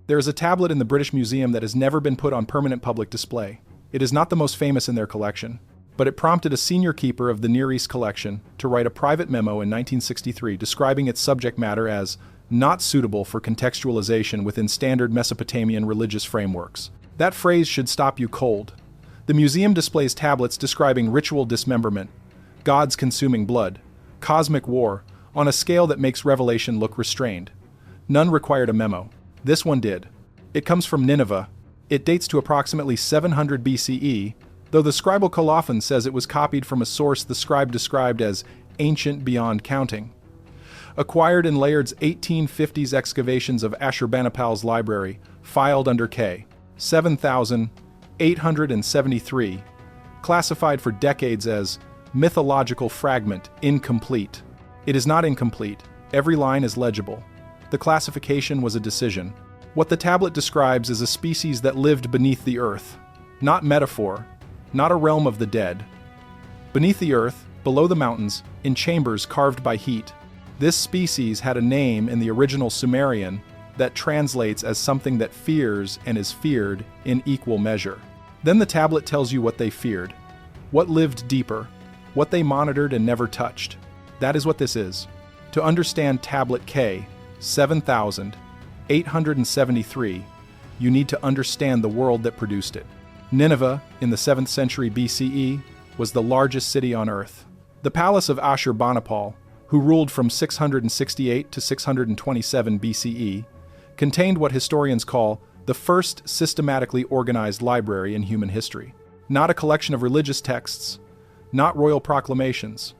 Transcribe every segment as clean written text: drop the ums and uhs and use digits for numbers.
There is a tablet in the British Museum that has never been put on permanent public display. It is not the most famous in their collection, but it prompted a senior keeper of the Near East collection to write a private memo in 1963 describing its subject matter as not suitable for contextualization within standard Mesopotamian religious frameworks. That phrase should stop you cold. The museum displays tablets describing ritual dismemberment, gods consuming blood, cosmic war, on a scale that makes revelation look restrained. None required a memo. This one did. It comes from Nineveh. It dates to approximately 700 BCE, though the scribal colophon says it was copied from a source the scribe described as ancient beyond counting. Acquired in Layard's 1850s excavations of Ashurbanipal's library, filed under K. 7873, classified for decades as mythological fragment, incomplete. It is not incomplete. Every line is legible. The classification was a decision. What the tablet describes is a species that lived beneath the earth. Not metaphor, not a realm of the dead. Beneath the earth, below the mountains, in chambers carved by heat. This species had a name in the original Sumerian that translates as something that fears and is feared in equal measure. Then the tablet tells you what they feared, what lived deeper, what they monitored and never touched. That is what this is. To understand tablet K, 7873, you need to understand the world that produced it. Nineveh, in the 7th century BCE, was the largest city on earth. The palace of Ashurbanipal, who ruled from 668 to 627 BCE, contained what historians call the first systematically organized library in human history. Not a collection of religious texts, not royal proclamations.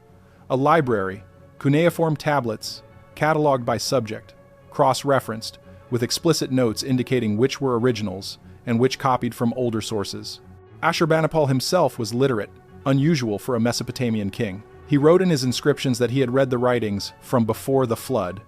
A library, cuneiform tablets, cataloged by subject, cross-referenced, with explicit notes indicating which were originals and which copied from older sources. Ashurbanipal himself was literate, unusual for a Mesopotamian king. He wrote in his inscriptions that he had read the writings from before the flood,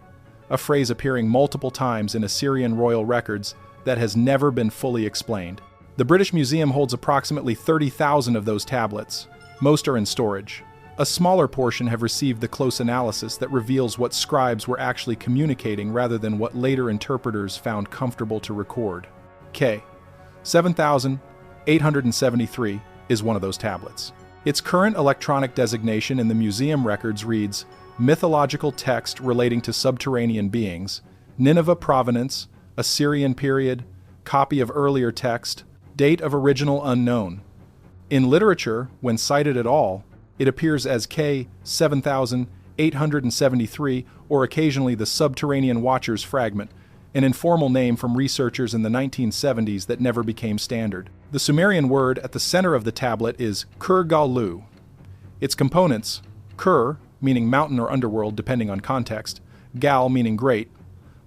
a phrase appearing multiple times in Assyrian royal records that has never been fully explained. The British Museum holds approximately 30,000 of those tablets. Most are in storage. A smaller portion have received the close analysis that reveals what scribes were actually communicating rather than what later interpreters found comfortable to record. K. 7873 is one of those tablets. Its current electronic designation in the museum records reads, mythological text relating to subterranean beings, Nineveh provenance, Assyrian period, copy of earlier text, date of original unknown. In literature, when cited at all, it appears as K. 7873 or occasionally the Subterranean Watchers fragment, an informal name from researchers in the 1970s that never became standard. The Sumerian word at the center of the tablet is Kur-Galu. Its components, Kur, meaning mountain or underworld depending on context, Gal meaning great,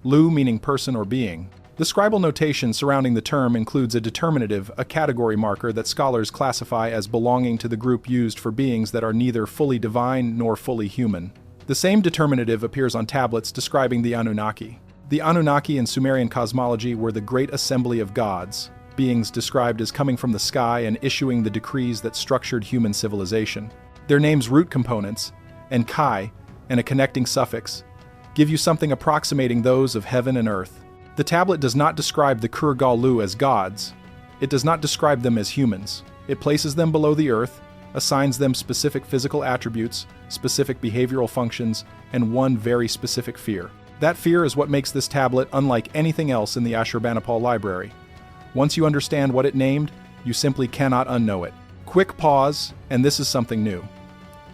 Lu meaning person or being. The scribal notation surrounding the term includes a determinative, a category marker that scholars classify as belonging to the group used for beings that are neither fully divine nor fully human. The same determinative appears on tablets describing the Anunnaki. The Anunnaki in Sumerian cosmology were the great assembly of gods, beings described as coming from the sky and issuing the decrees that structured human civilization. Their names' root components, and Kai, and a connecting suffix, give you something approximating those of heaven and earth. The tablet does not describe the Kur-Galu as gods. It does not describe them as humans. It places them below the earth, assigns them specific physical attributes, specific behavioral functions, and one very specific fear. That fear is what makes this tablet unlike anything else in the Ashurbanipal library. Once you understand what it named, you simply cannot unknow it. Quick pause, and this is something new.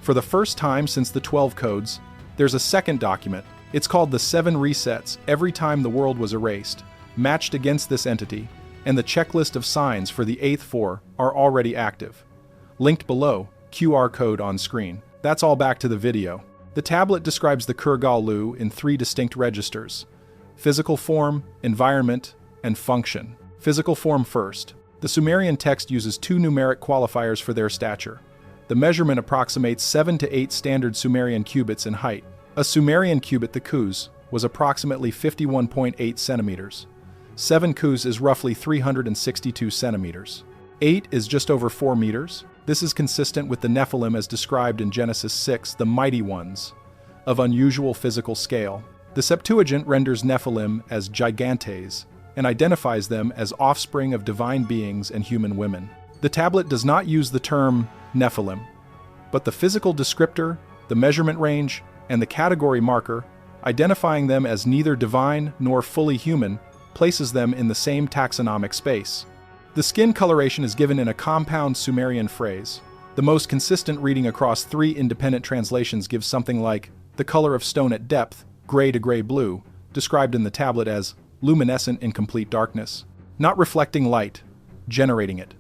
For the first time since the 12 codes, there's a second document. It's called the 7 resets every time the world was erased, matched against this entity, and the checklist of signs for the 8th 4 are already active. Linked below, QR code on screen. That's all back to the video. The tablet describes the Kur-Galu in 3 distinct registers: physical form, environment, and function. Physical form first. The Sumerian text uses 2 numeric qualifiers for their stature. The measurement approximates 7 to 8 standard Sumerian cubits in height. A Sumerian cubit, the kuz, was approximately 51.8 centimeters. 7 kuz is roughly 362 centimeters. 8 is just over 4 meters. This is consistent with the Nephilim as described in Genesis 6, the mighty ones, of unusual physical scale. The Septuagint renders Nephilim as gigantes, and identifies them as offspring of divine beings and human women. The tablet does not use the term Nephilim, but the physical descriptor, the measurement range, and the category marker, identifying them as neither divine nor fully human, places them in the same taxonomic space. The skin coloration is given in a compound Sumerian phrase. The most consistent reading across 3 independent translations gives something like the color of stone at depth, gray to gray-blue, described in the tablet as luminescent in complete darkness, not reflecting light, generating it.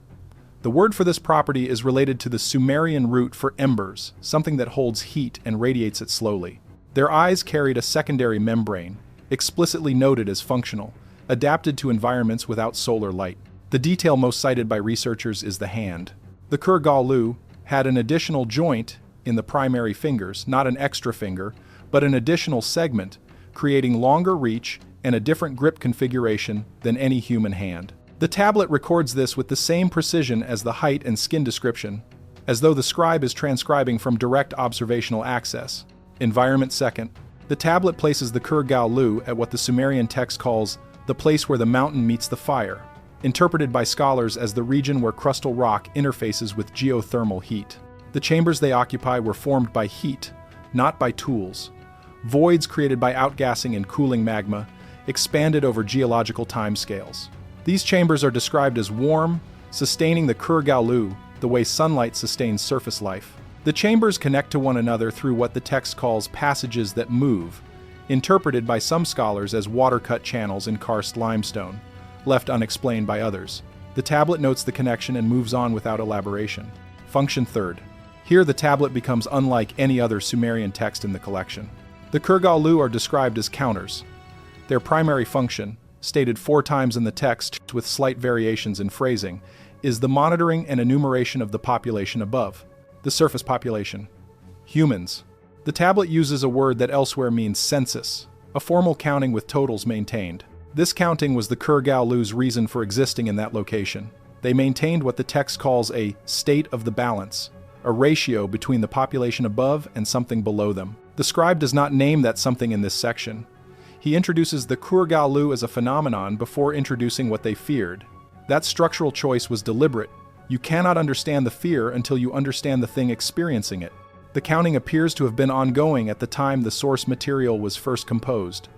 The word for this property is related to the Sumerian root for embers, something that holds heat and radiates it slowly. Their eyes carried a secondary membrane, explicitly noted as functional, adapted to environments without solar light. The detail most cited by researchers is the hand. The Kur-Galu had an additional joint in the primary fingers, not an extra finger, but an additional segment, creating longer reach and a different grip configuration than any human hand. The tablet records this with the same precision as the height and skin description, as though the scribe is transcribing from direct observational access. Environment second. The tablet places the Kur-Galu at what the Sumerian text calls the place where the mountain meets the fire, interpreted by scholars as the region where crustal rock interfaces with geothermal heat. The chambers they occupy were formed by heat, not by tools. Voids created by outgassing and cooling magma, expanded over geological timescales. These chambers are described as warm, sustaining the Kur-Galu the way sunlight sustains surface life. The chambers connect to one another through what the text calls passages that move, interpreted by some scholars as water-cut channels in karst limestone, left unexplained by others. The tablet notes the connection and moves on without elaboration. Function third. Here the tablet becomes unlike any other Sumerian text in the collection. The Kur-Galu are described as counters. Their primary function, stated 4 times in the text with slight variations in phrasing, is the monitoring and enumeration of the population above. The surface population. Humans. The tablet uses a word that elsewhere means census, a formal counting with totals maintained. This counting was the Kur-Galu's reason for existing in that location. They maintained what the text calls a state of the balance, a ratio between the population above and something below them. The scribe does not name that something in this section. He introduces the Kur-Galu as a phenomenon before introducing what they feared. That structural choice was deliberate. You cannot understand the fear until you understand the thing experiencing it. The counting appears to have been ongoing at the time the source material was first composed.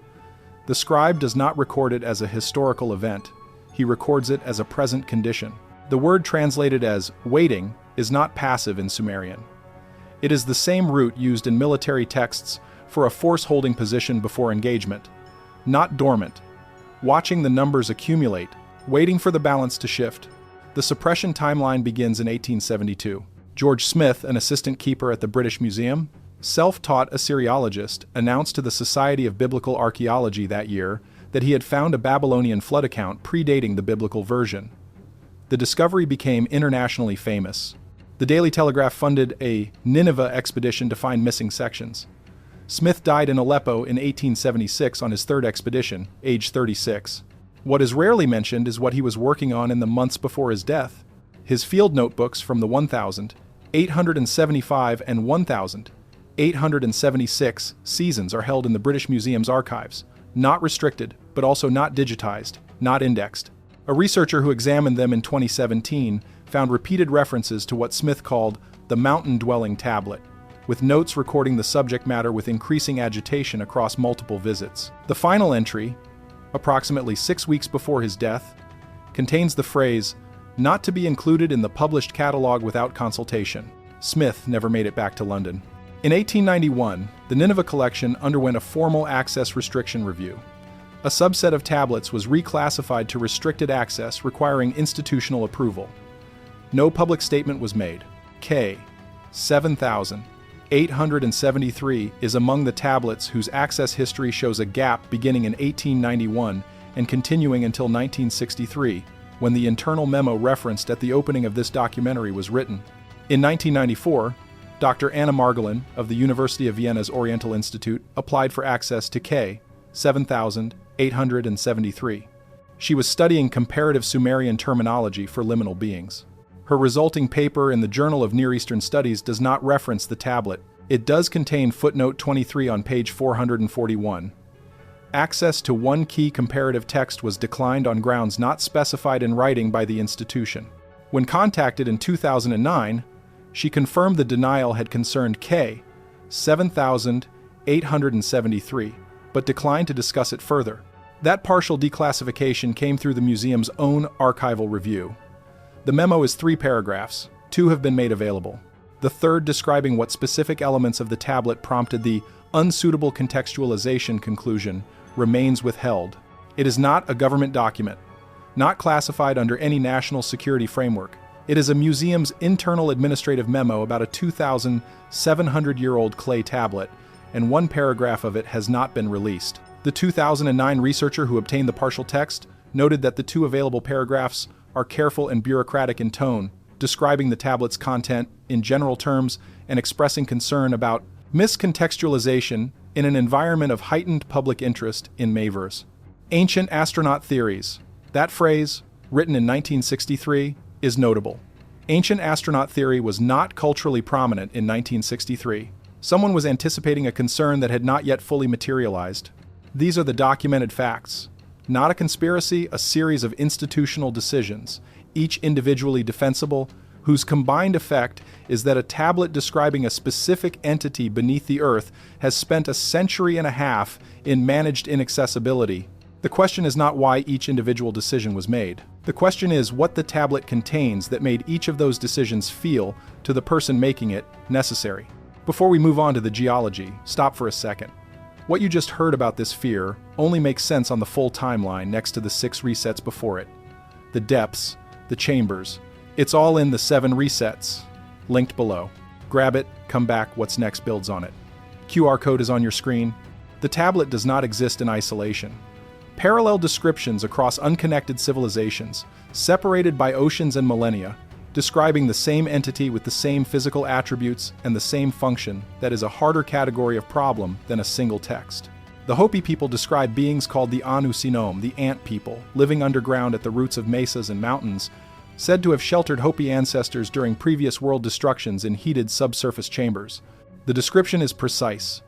The scribe does not record it as a historical event. He records it as a present condition. The word translated as waiting is not passive in Sumerian. It is the same root used in military texts for a force-holding position before engagement, not dormant, watching the numbers accumulate, waiting for the balance to shift. The suppression timeline begins in 1872. George Smith, an assistant keeper at the British Museum, self-taught Assyriologist, announced to the Society of Biblical Archaeology that year that he had found a Babylonian flood account predating the biblical version. The discovery became internationally famous. The Daily Telegraph funded a Nineveh expedition to find missing sections. Smith died in Aleppo in 1876 on his 3rd expedition, age 36. What is rarely mentioned is what he was working on in the months before his death. His field notebooks from the 1,875 and 1,876 seasons are held in the British Museum's archives, not restricted, but also not digitized, not indexed. A researcher who examined them in 2017 found repeated references to what Smith called the mountain-dwelling tablet, with notes recording the subject matter with increasing agitation across multiple visits. The final entry, approximately 6 weeks before his death, contains the phrase, "not to be included in the published catalog without consultation." Smith never made it back to London. In 1891, the Nineveh collection underwent a formal access restriction review. A subset of tablets was reclassified to restricted access requiring institutional approval. No public statement was made. K. 7873 is among the tablets whose access history shows a gap beginning in 1891 and continuing until 1963, when the internal memo referenced at the opening of this documentary was written. In 1994, Dr. Anna Margolin of the University of Vienna's Oriental Institute applied for access to K. 7873. She was studying comparative Sumerian terminology for liminal beings. Her resulting paper in the Journal of Near Eastern Studies does not reference the tablet. It does contain footnote 23 on page 441. Access to one key comparative text was declined on grounds not specified in writing by the institution. When contacted in 2009, she confirmed the denial had concerned K. 7,873, but declined to discuss it further. That partial declassification came through the museum's own archival review. The memo is 3 paragraphs. 2 have been made available. The third, describing what specific elements of the tablet prompted the unsuitable contextualization conclusion, remains withheld. It is not a government document, not classified under any national security framework. It is a museum's internal administrative memo about a 2,700-year-old clay tablet, and 1 paragraph of it has not been released. The 2009 researcher who obtained the partial text noted that the 2 available paragraphs are careful and bureaucratic in tone, describing the tablet's content in general terms and expressing concern about miscontextualization in an environment of heightened public interest in Mayverse. Ancient astronaut theories. That phrase, written in 1963, is notable. Ancient astronaut theory was not culturally prominent in 1963. Someone was anticipating a concern that had not yet fully materialized. These are the documented facts. Not a conspiracy, a series of institutional decisions, each individually defensible, whose combined effect is that a tablet describing a specific entity beneath the earth has spent a century and a half in managed inaccessibility. The question is not why each individual decision was made. The question is what the tablet contains that made each of those decisions feel, to the person making it, necessary. Before we move on to the geology, stop for a second. What you just heard about this fear only makes sense on the full timeline next to the 6 resets before it. The depths, the chambers, it's all in the 7 resets, linked below. Grab it, come back, what's next builds on it. QR code is on your screen. The tablet does not exist in isolation. Parallel descriptions across unconnected civilizations, separated by oceans and millennia, describing the same entity with the same physical attributes and the same function, that is a harder category of problem than a single text. The Hopi people describe beings called the Anusinome, the ant people, living underground at the roots of mesas and mountains, said to have sheltered Hopi ancestors during previous world destructions in heated subsurface chambers. The description is precise.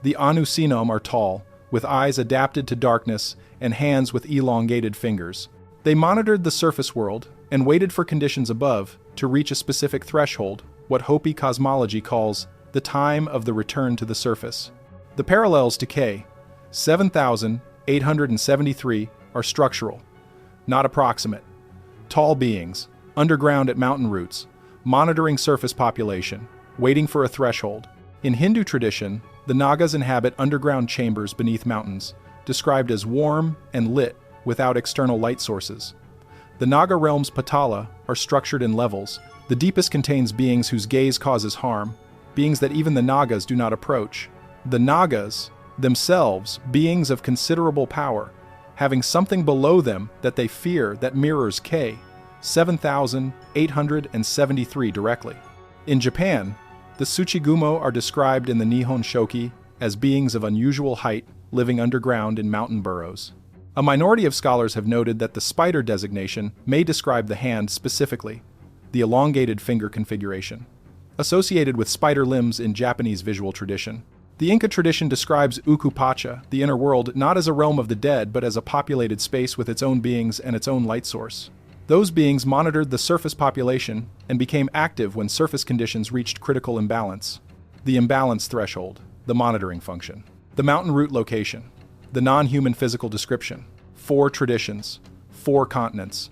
The Anusinome are tall, with eyes adapted to darkness and hands with elongated fingers. They monitored the surface world and waited for conditions above to reach a specific threshold, what Hopi cosmology calls the time of the return to the surface. The parallels to K. 7,873 are structural, not approximate. Tall beings, underground at mountain roots, monitoring surface population, waiting for a threshold. In Hindu tradition, the Nagas inhabit underground chambers beneath mountains, described as warm and lit without external light sources. The Naga realm's Patala are structured in levels. The deepest contains beings whose gaze causes harm, beings that even the Nagas do not approach. The Nagas, themselves beings of considerable power, having something below them that they fear that mirrors K. 7,873 directly. In Japan, the Tsuchigumo are described in the Nihon Shoki as beings of unusual height living underground in mountain burrows. A minority of scholars have noted that the spider designation may describe the hand specifically, the elongated finger configuration, associated with spider limbs in Japanese visual tradition. The Inca tradition describes Ukupacha, the inner world, not as a realm of the dead, but as a populated space with its own beings and its own light source. Those beings monitored the surface population and became active when surface conditions reached critical imbalance. The imbalance threshold, the monitoring function. The mountain root location, the non-human physical description. 4 traditions, 4 continents.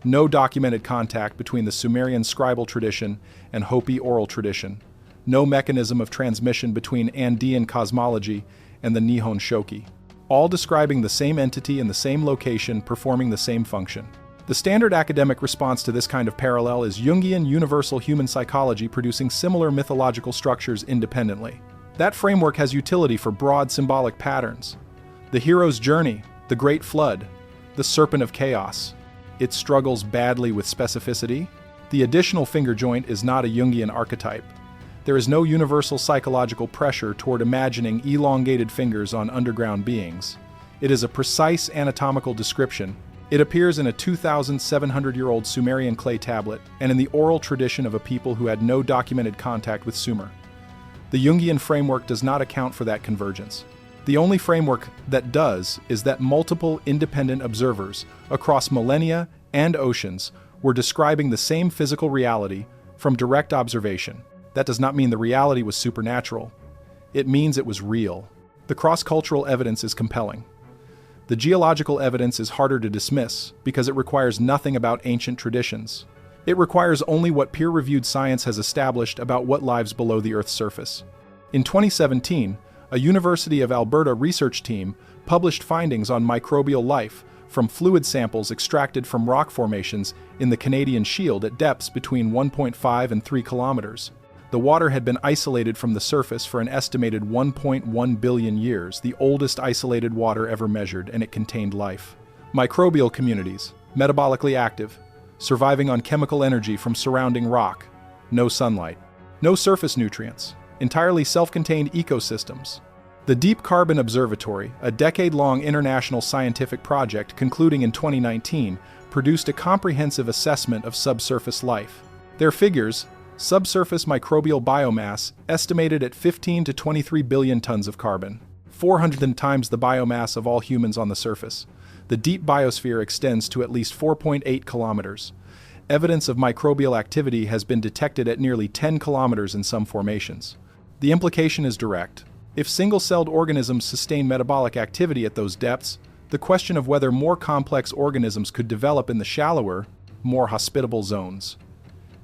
No documented contact between the Sumerian scribal tradition and Hopi oral tradition. No mechanism of transmission between Andean cosmology and the Nihon Shoki. All describing the same entity in the same location performing the same function. The standard academic response to this kind of parallel is Jungian universal human psychology producing similar mythological structures independently. That framework has utility for broad symbolic patterns. The hero's journey, the great flood, the serpent of chaos. It struggles badly with specificity. The additional finger joint is not a Jungian archetype. There is no universal psychological pressure toward imagining elongated fingers on underground beings. It is a precise anatomical description. It appears in a 2,700-year-old Sumerian clay tablet and in the oral tradition of a people who had no documented contact with Sumer. The Jungian framework does not account for that convergence. The only framework that does is that multiple independent observers across millennia and oceans were describing the same physical reality from direct observation. That does not mean the reality was supernatural. It means it was real. The cross-cultural evidence is compelling. The geological evidence is harder to dismiss because it requires nothing about ancient traditions. It requires only what peer-reviewed science has established about what lies below the Earth's surface. In 2017, a University of Alberta research team published findings on microbial life from fluid samples extracted from rock formations in the Canadian Shield at depths between 1.5 and 3 kilometers. The water had been isolated from the surface for an estimated 1.1 billion years, the oldest isolated water ever measured, and it contained life. Microbial communities, metabolically active, surviving on chemical energy from surrounding rock, no sunlight, no surface nutrients, entirely self-contained ecosystems. The Deep Carbon Observatory, a decade-long international scientific project concluding in 2019, produced a comprehensive assessment of subsurface life. Their figures: subsurface microbial biomass estimated at 15 to 23 billion tons of carbon, 400 times the biomass of all humans on the surface. The deep biosphere extends to at least 4.8 kilometers. Evidence of microbial activity has been detected at nearly 10 kilometers in some formations. The implication is direct. If single-celled organisms sustain metabolic activity at those depths, the question of whether more complex organisms could develop in the shallower, more hospitable zones.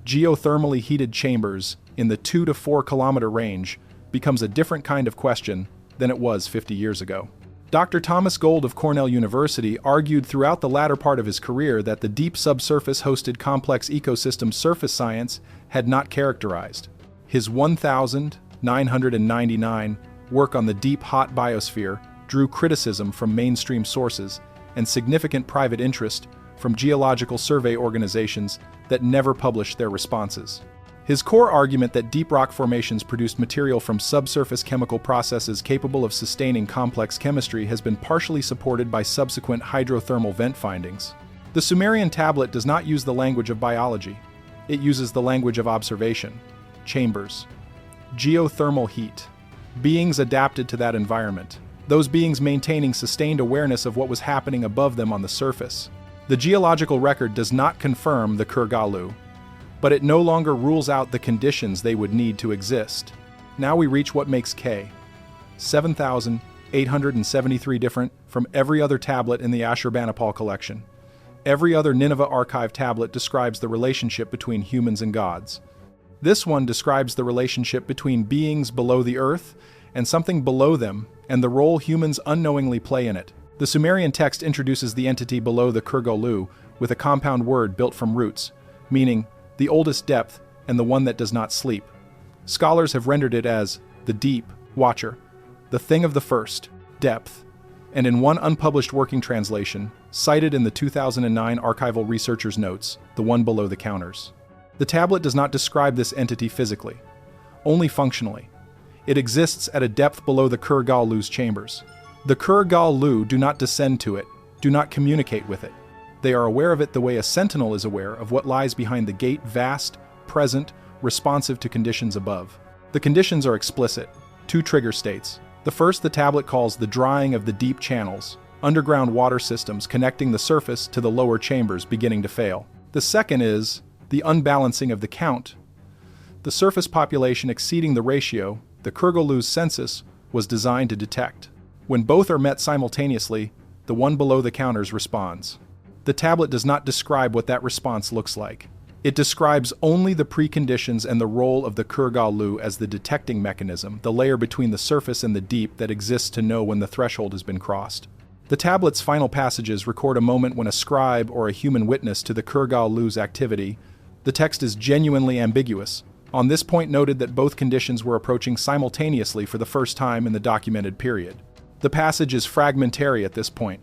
Geothermally heated chambers in the 2 to 4 kilometer range becomes a different kind of question than it was 50 years ago. Dr. Thomas Gold of Cornell University argued throughout the latter part of his career that the deep subsurface hosted complex ecosystem surface science had not characterized. His 1,999 work on the deep hot biosphere drew criticism from mainstream sources and significant private interest from geological survey organizations that never published their responses. His core argument that deep rock formations produced material from subsurface chemical processes capable of sustaining complex chemistry has been partially supported by subsequent hydrothermal vent findings. The Sumerian tablet does not use the language of biology. It uses the language of observation, chambers, geothermal heat, beings adapted to that environment, those beings maintaining sustained awareness of what was happening above them on the surface. The geological record does not confirm the Kurgalu, but it no longer rules out the conditions they would need to exist. Now we reach what makes K. 7,873 different from every other tablet in the Ashurbanipal collection. Every other Nineveh archive tablet describes the relationship between humans and gods. This one describes the relationship between beings below the earth and something below them, and the role humans unknowingly play in it. The Sumerian text introduces the entity below the Kurgalu with a compound word built from roots, meaning the oldest depth and the one that does not sleep. Scholars have rendered it as the deep watcher, the thing of the first, depth, and in one unpublished working translation, cited in the 2009 archival researcher's notes, the one below the counters. The tablet does not describe this entity physically, only functionally. It exists at a depth below the Kurgalu's chambers. The Kurgalu do not descend to it, do not communicate with it. They are aware of it the way a sentinel is aware of what lies behind the gate, vast, present, responsive to conditions above. The conditions are explicit, 2 trigger states. The first the tablet calls the drying of the deep channels, underground water systems connecting the surface to the lower chambers beginning to fail. The second is the unbalancing of the count. The surface population exceeding the ratio the Kurgalu's census was designed to detect. When both are met simultaneously, the one below the counters responds. The tablet does not describe what that response looks like. It describes only the preconditions and the role of the Kurgalu as the detecting mechanism, the layer between the surface and the deep that exists to know when the threshold has been crossed. The tablet's final passages record a moment when a scribe or a human witness to the Kurgalu's activity. The text is genuinely ambiguous. On this point noted that both conditions were approaching simultaneously for the first time in the documented period. The passage is fragmentary at this point.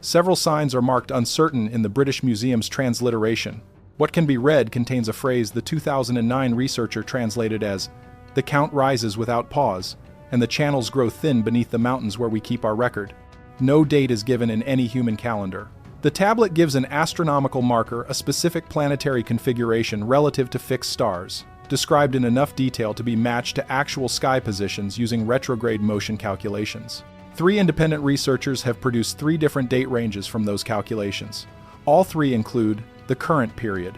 Several signs are marked uncertain in the British Museum's transliteration. What can be read contains a phrase the 2009 researcher translated as, "The count rises without pause, and the channels grow thin beneath the mountains where we keep our record." No date is given in any human calendar. The tablet gives an astronomical marker, a specific planetary configuration relative to fixed stars, described in enough detail to be matched to actual sky positions using retrograde motion calculations. 3 independent researchers have produced 3 different date ranges from those calculations. All 3 include the current period.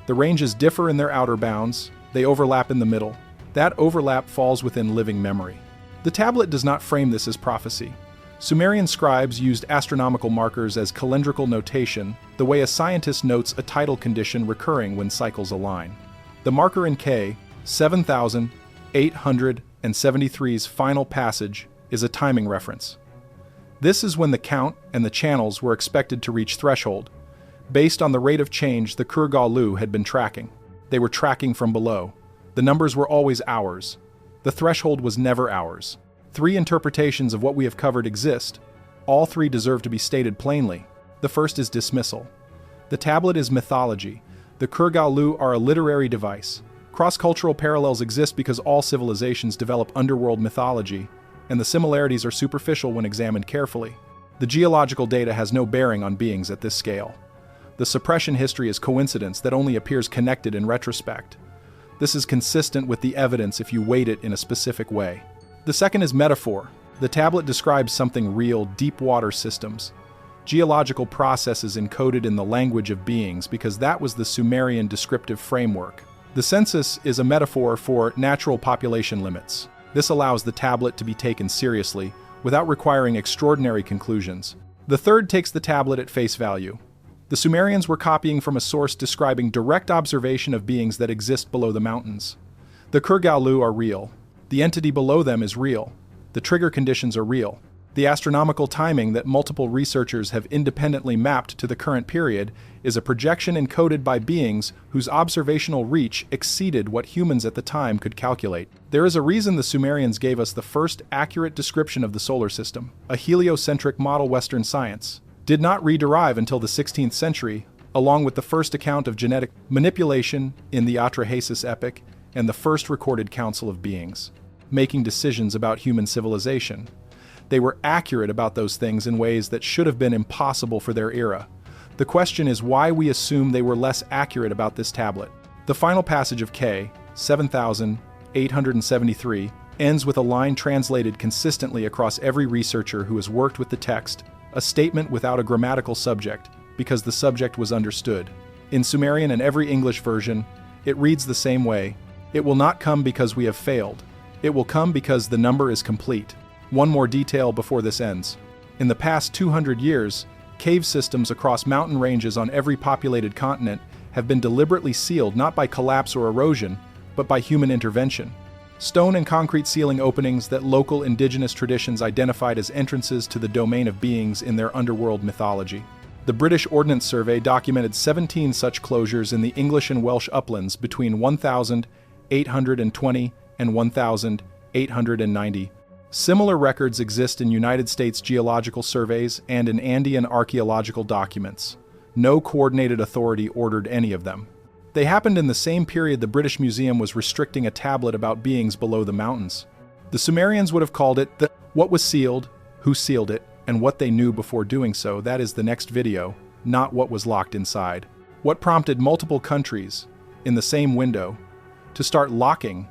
The ranges differ in their outer bounds, they overlap in the middle. That overlap falls within living memory. The tablet does not frame this as prophecy. Sumerian scribes used astronomical markers as calendrical notation, the way a scientist notes a tidal condition recurring when cycles align. The marker in K, 7873's final passage, is a timing reference. This is when the count and the channels were expected to reach threshold, based on the rate of change the Kur-Galu had been tracking. They were tracking from below. The numbers were always hours. The threshold was never ours. 3 interpretations of what we have covered exist. All 3 deserve to be stated plainly. The first is dismissal. The tablet is mythology. The Kur-Galu are a literary device. Cross-cultural parallels exist because all civilizations develop underworld mythology, and the similarities are superficial when examined carefully. The geological data has no bearing on beings at this scale. The suppression history is coincidence that only appears connected in retrospect. This is consistent with the evidence if you weight it in a specific way. The second is metaphor. The tablet describes something real, deep water systems. Geological processes encoded in the language of beings because that was the Sumerian descriptive framework. The census is a metaphor for natural population limits. This allows the tablet to be taken seriously without requiring extraordinary conclusions. The third takes the tablet at face value. The Sumerians were copying from a source describing direct observation of beings that exist below the mountains. The Kur-Galu are real. The entity below them is real. The trigger conditions are real. The astronomical timing that multiple researchers have independently mapped to the current period is a projection encoded by beings whose observational reach exceeded what humans at the time could calculate. There is a reason the Sumerians gave us the first accurate description of the solar system. A heliocentric model Western science did not re-derive until the 16th century, along with the first account of genetic manipulation in the Atrahasis epic and the first recorded council of beings, making decisions about human civilization. They were accurate about those things in ways that should have been impossible for their era. The question is why we assume they were less accurate about this tablet. The final passage of K, 7873, ends with a line translated consistently across every researcher who has worked with the text, a statement without a grammatical subject, because the subject was understood. In Sumerian and every English version, it reads the same way. It will not come because we have failed. It will come because the number is complete. One more detail before this ends. In the past 200 years, cave systems across mountain ranges on every populated continent have been deliberately sealed not by collapse or erosion, but by human intervention. Stone and concrete ceiling openings that local indigenous traditions identified as entrances to the domain of beings in their underworld mythology. The British Ordnance Survey documented 17 such closures in the English and Welsh uplands between 1820 and 1890. Similar records exist in United States geological surveys and in Andean archaeological documents. No coordinated authority ordered any of them. They happened in the same period the British Museum was restricting a tablet about beings below the mountains. The Sumerians would have called it the what was sealed, who sealed it, and what they knew before doing so. That is the next video, not what was locked inside. What prompted multiple countries, in the same window, to start locking